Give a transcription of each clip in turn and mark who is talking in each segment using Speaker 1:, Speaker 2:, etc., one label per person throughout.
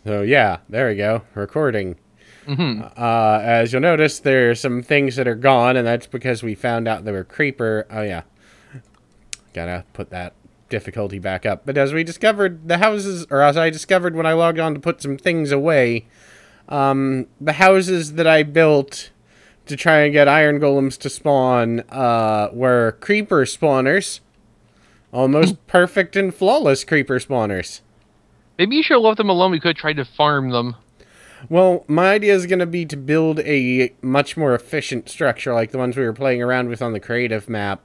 Speaker 1: So yeah, there we go. Recording.
Speaker 2: Mm-hmm.
Speaker 1: As you'll notice, there's some things that are gone, and that's because we found out they were creeper. Oh yeah, gotta put that difficulty back up. But as we discovered, the houses, or as I discovered when I logged on to put some things away, the houses that I built to try and get iron golems to spawn were creeper spawners. Almost perfect and flawless creeper spawners.
Speaker 2: Maybe you should have left them alone. We could have tried to farm them.
Speaker 1: Well, my idea is going to be to build a much more efficient structure like the ones we were playing around with on the creative map.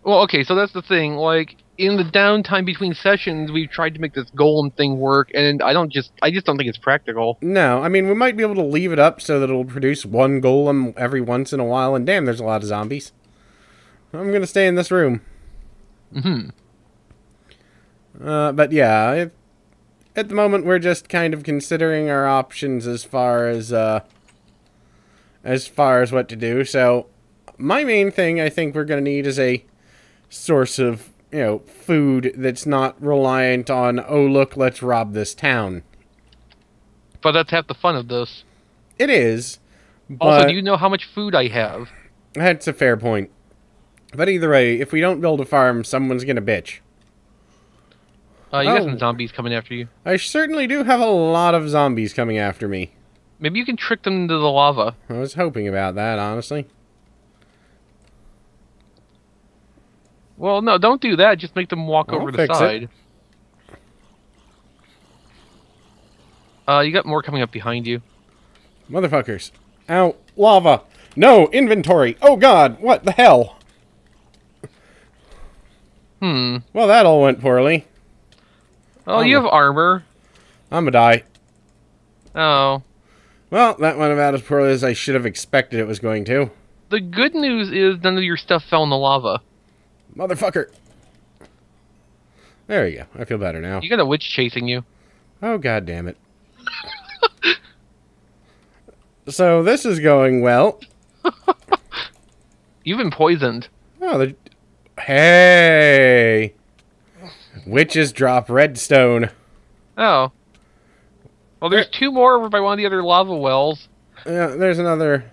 Speaker 2: Well, okay, so that's the thing. Like, in the downtime between sessions, we've tried to make this golem thing work, and I just don't think it's practical.
Speaker 1: No, I mean, we might be able to leave it up so that it'll produce one golem every once in a while, and damn, there's a lot of zombies. I'm going to stay in this room.
Speaker 2: Mm-hmm.
Speaker 1: But yeah, at the moment we're just kind of considering our options as far as what to do. So, my main thing I think we're going to need is a source of, food that's not reliant on, oh look, let's rob this town.
Speaker 2: But that's half the fun of this.
Speaker 1: It is. But
Speaker 2: Also, do you know how much food I have?
Speaker 1: That's a fair point. But either way, if we don't build a farm, someone's going to bitch.
Speaker 2: You got some zombies coming after you.
Speaker 1: I certainly do have a lot of zombies coming after me.
Speaker 2: Maybe you can trick them into the lava.
Speaker 1: I was hoping about that, honestly.
Speaker 2: Well, no, don't do that. Just make them walk over the side. You got more coming up behind you.
Speaker 1: Motherfuckers. Ow. Lava. No, inventory. Oh god, what the hell? Well, that all went poorly.
Speaker 2: Oh, you have armor.
Speaker 1: I'ma die.
Speaker 2: Oh.
Speaker 1: Well, that went about as poorly as I should have expected it was going to.
Speaker 2: The good news is none of your stuff fell in the lava.
Speaker 1: Motherfucker. There you go. I feel better now.
Speaker 2: You got a witch chasing you.
Speaker 1: Oh, god damn it. So, this is going well.
Speaker 2: You've been poisoned.
Speaker 1: Oh, hey! Witches drop redstone.
Speaker 2: Oh. Well, there's two more over by one of the other lava wells.
Speaker 1: Yeah, there's another.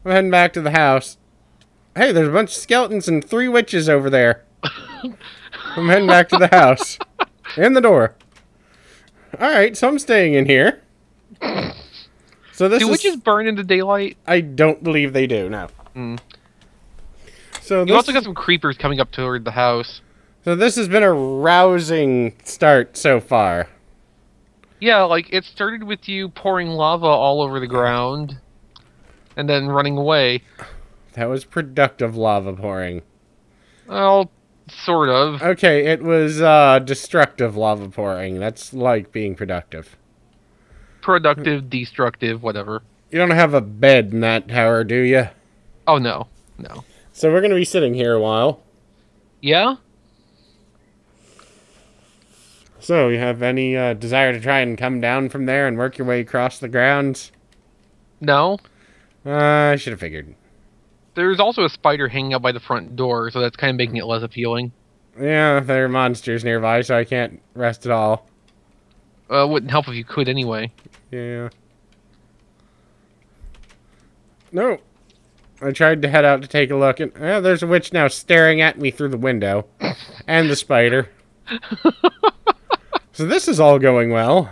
Speaker 1: I'm heading back to the house. Hey, there's a bunch of skeletons and 3 witches over there. I'm heading back to the house. In the door. Alright, so I'm staying in here. So this
Speaker 2: Do witches burn in the daylight?
Speaker 1: I don't believe they do, no. So
Speaker 2: You also got some creepers coming up toward the house.
Speaker 1: So this has been a rousing start so far.
Speaker 2: Yeah, like, it started with you pouring lava all over the ground, and then running away.
Speaker 1: That was productive lava pouring.
Speaker 2: Well, sort of.
Speaker 1: Okay, it was destructive lava pouring. That's like being productive.
Speaker 2: Productive, destructive, whatever.
Speaker 1: You don't have a bed in that tower, do you?
Speaker 2: Oh, no. No.
Speaker 1: So we're going to be sitting here a while.
Speaker 2: Yeah?
Speaker 1: So, you have any desire to try and come down from there and work your way across the grounds?
Speaker 2: No?
Speaker 1: I should have figured.
Speaker 2: There's also a spider hanging out by the front door, so that's kind of making it less appealing.
Speaker 1: Yeah, there are monsters nearby, so I can't rest at all.
Speaker 2: Wouldn't help if you could anyway.
Speaker 1: Yeah. No. I tried to head out to take a look, and there's a witch now staring at me through the window. And the spider. So this is all going well.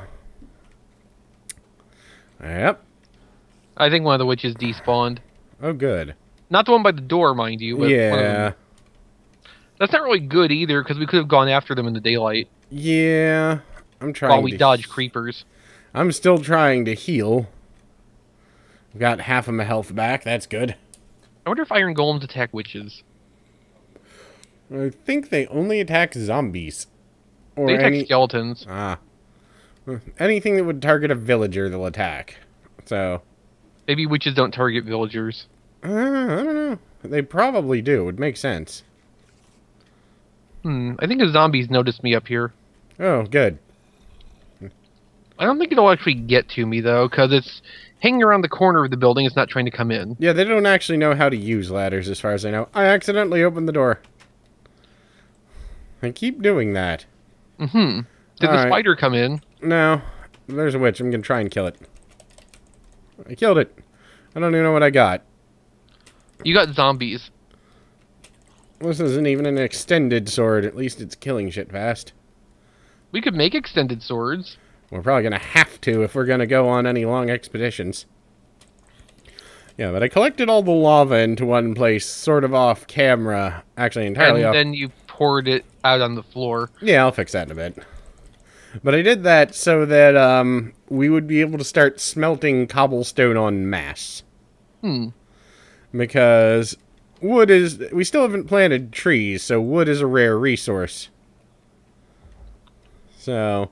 Speaker 1: Yep.
Speaker 2: I think one of the witches despawned.
Speaker 1: Oh, good.
Speaker 2: Not the one by the door, mind you, but one of
Speaker 1: Yeah.
Speaker 2: them. That's not really good either, because we could have gone after them in the daylight.
Speaker 1: Yeah. I'm trying
Speaker 2: While we dodge creepers.
Speaker 1: I'm still trying to heal. I've got half of my health back. That's good.
Speaker 2: I wonder if iron golems attack witches.
Speaker 1: I think they only attack zombies. Or
Speaker 2: They attack skeletons.
Speaker 1: Anything that would target a villager, they'll attack. So.
Speaker 2: Maybe witches don't target villagers.
Speaker 1: I don't know. They probably do. It would make sense.
Speaker 2: I think the zombies noticed me up here.
Speaker 1: Oh, good.
Speaker 2: I don't think it'll actually get to me, though, because it's hanging around the corner of the building. It's not trying to come in.
Speaker 1: Yeah, they don't actually know how to use ladders, as far as I know. I accidentally opened the door. I keep doing that.
Speaker 2: Did the
Speaker 1: Alright.
Speaker 2: spider come in?
Speaker 1: No. There's a witch. I'm gonna try and kill it. I killed it. I don't even know what I got.
Speaker 2: You got zombies.
Speaker 1: This isn't even an extended sword. At least it's killing shit fast.
Speaker 2: We could make extended swords.
Speaker 1: We're probably gonna have to if we're gonna go on any long expeditions. Yeah, but I collected all the lava into one place, sort of off camera. Actually, entirely
Speaker 2: And
Speaker 1: off.
Speaker 2: then you poured it out on the floor.
Speaker 1: Yeah, I'll fix that in a bit. But I did that so that we would be able to start smelting cobblestone en masse. Because wood is... We still haven't planted trees, so wood is a rare resource. So...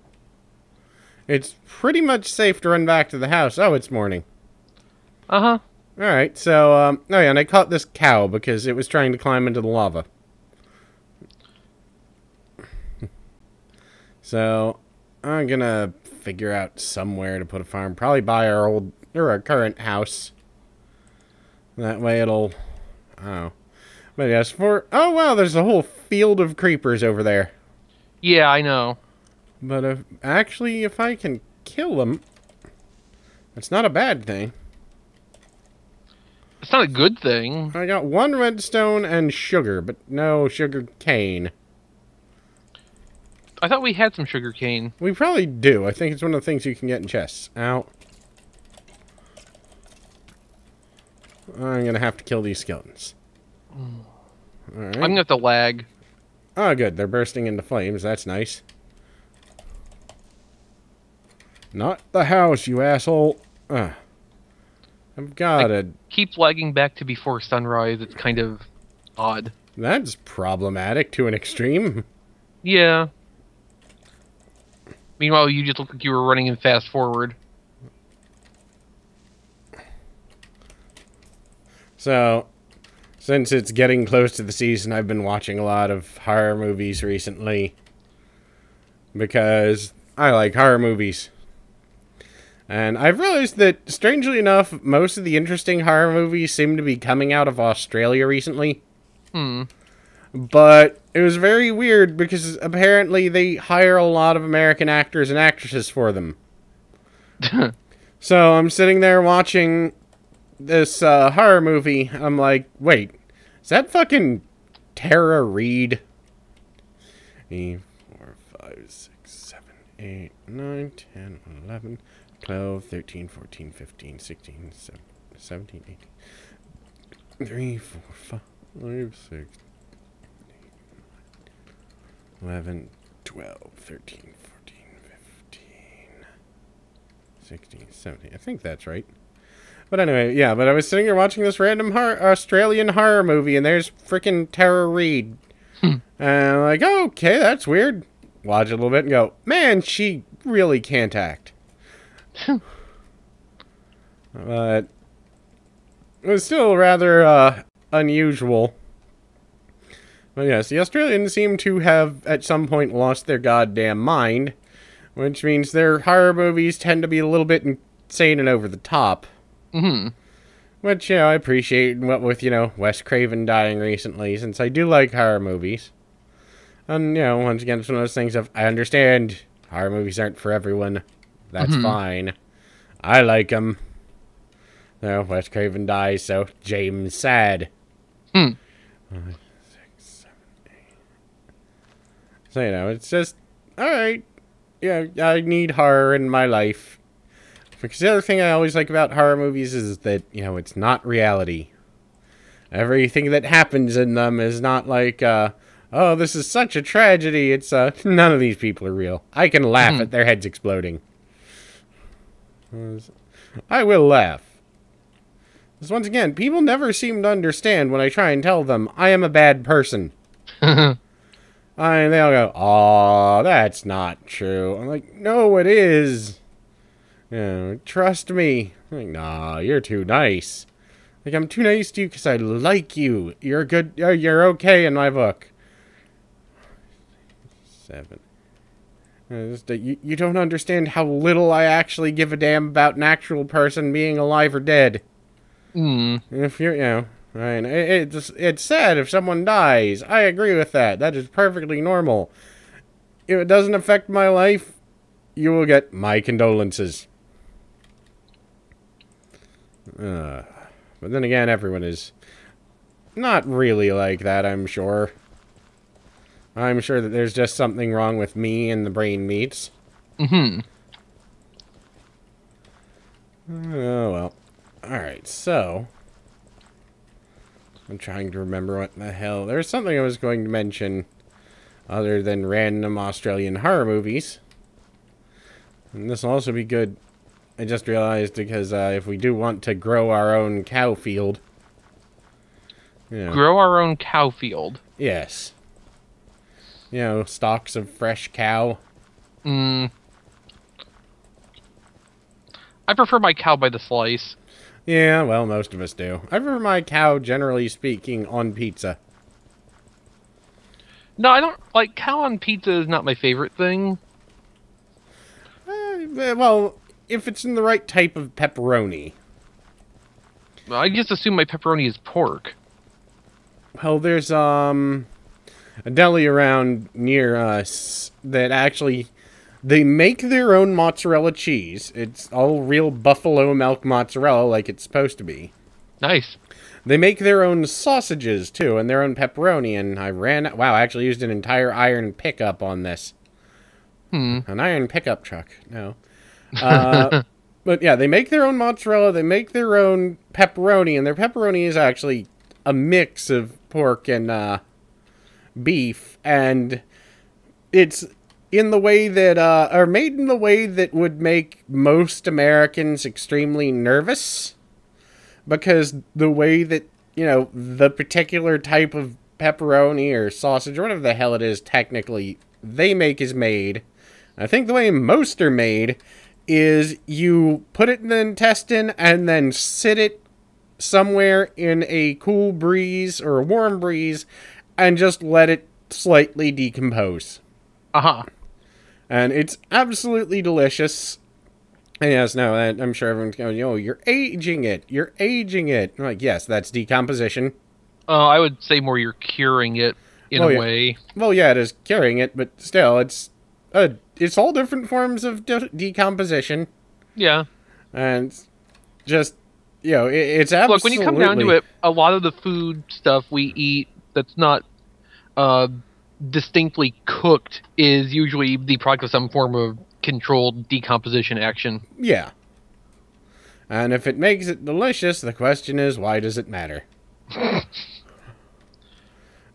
Speaker 1: It's pretty much safe to run back to the house. Oh, it's morning.
Speaker 2: Uh-huh.
Speaker 1: Alright, so... oh yeah, and I caught this cow because it was trying to climb into the lava. So... I'm gonna figure out somewhere to put a farm. Probably by our current house. That way it'll... Oh. But yes, for... Oh, wow, there's a whole field of creepers over there.
Speaker 2: Yeah, I know.
Speaker 1: But if I can kill them... That's not a bad thing.
Speaker 2: It's not a good thing.
Speaker 1: I got 1 redstone and sugar, but no sugar cane.
Speaker 2: I thought we had some sugar cane.
Speaker 1: We probably do. I think it's one of the things you can get in chests. Ow. I'm gonna have to kill these skeletons. Alright.
Speaker 2: I'm gonna have to lag.
Speaker 1: Oh, good. They're bursting into flames. That's nice. Not the house, you asshole. I've got it.
Speaker 2: Keep lagging back to before sunrise. It's kind of odd.
Speaker 1: That's problematic to an extreme.
Speaker 2: Yeah. Meanwhile, you just looked like you were running in fast forward.
Speaker 1: So, since it's getting close to the season, I've been watching a lot of horror movies recently. Because I like horror movies. And I've realized that, strangely enough, most of the interesting horror movies seem to be coming out of Australia recently. But it was very weird because apparently they hire a lot of American actors and actresses for them. So I'm sitting there watching this horror movie. I'm like, wait, is that fucking Tara Reid? 3, 4, 5, 6, 7, 8, 9, 10, 11, 12, 13, 14, 15, 16, 17, 18. 3, 4, 5, 6, 11, 12, 13, 14, 15, 16, 17. I think that's right. But anyway, yeah, but I was sitting here watching this random Australian horror movie, and there's freaking Tara Reid. And I'm like, oh, okay, that's weird. Watch it a little bit and go, man, she really can't act. But it was still rather unusual. But yes, the Australians seem to have, at some point, lost their goddamn mind. Which means their horror movies tend to be a little bit insane and over the top. Which, you know, I appreciate, what with, you know, Wes Craven dying recently, since I do like horror movies. And, you know, once again, it's one of those things of, I understand, horror movies aren't for everyone. That's fine. I like them. You know, Wes Craven dies, so James sad. 5, 6, 7, 8. So, you know, it's just, alright. Yeah, I need horror in my life. Because the other thing I always like about horror movies is that, you know, it's not reality. Everything that happens in them is not like, oh, this is such a tragedy. It's, none of these people are real. I can laugh at their heads exploding. I will laugh. Because once again, people never seem to understand when I try and tell them I am a bad person. And they'll go, "Aw, that's not true." I'm like, "No, it is. You know, trust me." I'm like, "Nah, you're too nice." Like, I'm too nice to you because I like you. You're good. You're okay in my book. 7. You don't understand how little I actually give a damn about an actual person being alive or dead. If you're, you know, right? It's sad if someone dies. I agree with that. That is perfectly normal. if it doesn't affect my life, you will get my condolences. But then again, everyone is not really like that, I'm sure. I'm sure that there's just something wrong with me and the brain meats.
Speaker 2: Mm-hmm.
Speaker 1: Oh, well. Alright, so... I'm trying to remember what the hell... There's something I was going to mention other than random Australian horror movies. And this will also be good. I just realized because if we do want to grow our own cow field... You know,
Speaker 2: Grow our own cow field.
Speaker 1: yes. You know, stalks of fresh cow.
Speaker 2: I prefer my cow by the slice.
Speaker 1: Yeah, well, most of us do. I prefer my cow, generally speaking, on pizza.
Speaker 2: No, I don't like cow on pizza is not my favorite thing.
Speaker 1: Well, if it's in the right type of pepperoni.
Speaker 2: I just assume my pepperoni is pork.
Speaker 1: Well, there's, a deli around near us that actually... They make their own mozzarella cheese. It's all real buffalo milk mozzarella like it's supposed to be.
Speaker 2: Nice.
Speaker 1: They make their own sausages, too, and their own pepperoni, and wow, I actually used an entire iron pickup on this. An iron pickup truck, no. But yeah, they make their own mozzarella, they make their own pepperoni, and their pepperoni is actually a mix of pork and, beef, and it's in the way that, are made in the way that would make most Americans extremely nervous. Because the way that, you know, the particular type of pepperoni or sausage, or whatever the hell it is technically, they make is made. I think the way most are made is you put it in the intestine and then sit it somewhere in a cool breeze or a warm breeze and just let it slightly decompose.
Speaker 2: Uh-huh.
Speaker 1: And it's absolutely delicious. And yes, no, I'm sure everyone's going, oh, you're aging it. You're aging it. I'm like, yes, that's decomposition.
Speaker 2: I would say more you're curing it in a way.
Speaker 1: Well, yeah, it is curing it, but still, it's all different forms of decomposition.
Speaker 2: Yeah.
Speaker 1: And just, you know, it's absolutely...
Speaker 2: Look, when you come down to it, a lot of the food stuff we eat that's not distinctly cooked is usually the product of some form of controlled decomposition action.
Speaker 1: Yeah. And if it makes it delicious, the question is, why does it matter?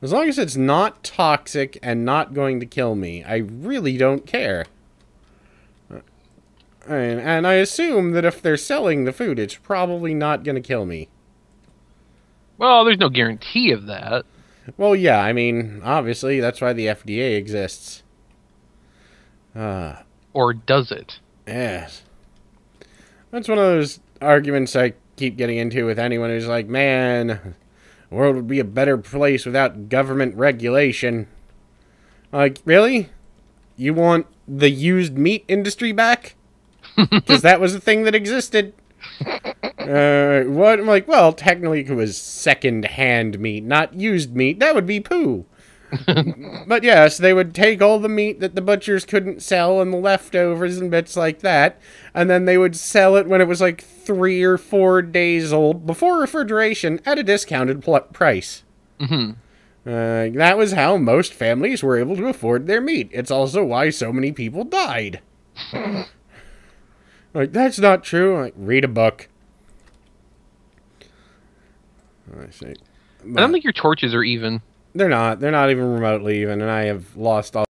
Speaker 1: As long as it's not toxic and not going to kill me, I really don't care. And I assume that if they're selling the food, it's probably not going to kill me.
Speaker 2: Well, there's no guarantee of that.
Speaker 1: Well, yeah, I mean, obviously, that's why the FDA exists.
Speaker 2: Or does it?
Speaker 1: Yes. That's one of those arguments I keep getting into with anyone who's like, man, the world would be a better place without government regulation. Like, really? You want the used meat industry back? Because that was a thing that existed. What? I'm like, well, technically it was second-hand meat, not used meat. That would be poo. But yes, they would take all the meat that the butchers couldn't sell and the leftovers and bits like that, and then they would sell it when it was like 3 or 4 days old, before refrigeration, at a discounted price. That was how most families were able to afford their meat. It's also why so many people died. Like, that's not true. Like, read a book. I see.
Speaker 2: I don't think your torches are even.
Speaker 1: They're not. They're not even remotely even, and I have lost all